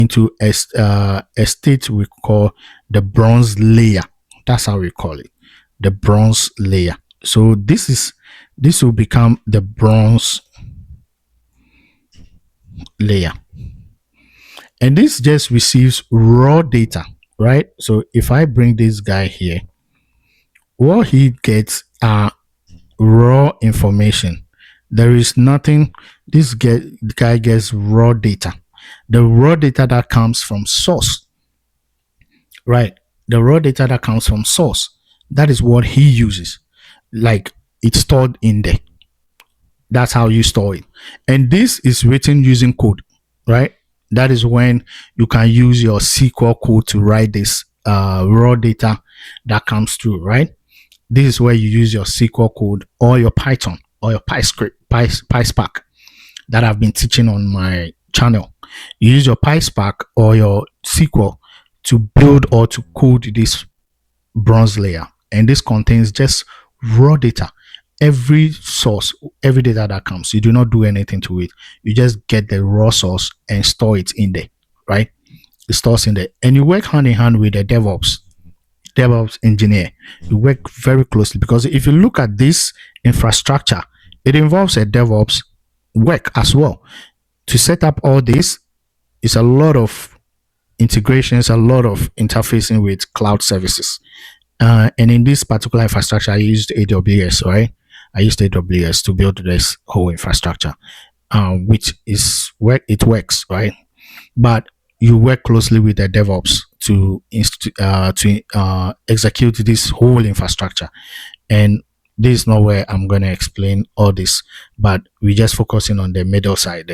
into a state we call the bronze layer. That's how we call it, the bronze layer. So this will become the bronze layer, and this just receives raw data, right? So if I bring this guy here, what he gets are raw information. There is nothing. Guy gets raw data, the raw data that comes from source, right? The raw data that comes from source, that is what he uses. Like, it's stored in there. That's how you store it. And this is written using code, right? That is when you can use your SQL code to write this raw data that comes through, right? This is where you use your SQL code or your Python or your PyScript, PySpark that I've been teaching on my channel. You use your PySpark or your SQL to build or to code this bronze layer, and this contains just raw data. Every source, every data that comes, you do not do anything to it. You just get the raw source and store it in there, right? It stores in there, and you work hand in hand with the DevOps engineer. You work very closely, because if you look at this infrastructure, it involves a DevOps work as well. To set up all this is a lot of integrations, a lot of interfacing with cloud services. And in this particular infrastructure, I used AWS, right? I used AWS to build this whole infrastructure, which is where it works, right? But you work closely with the DevOps to execute this whole infrastructure. And this is not where I'm going to explain all this, but we're just focusing on the middle side there.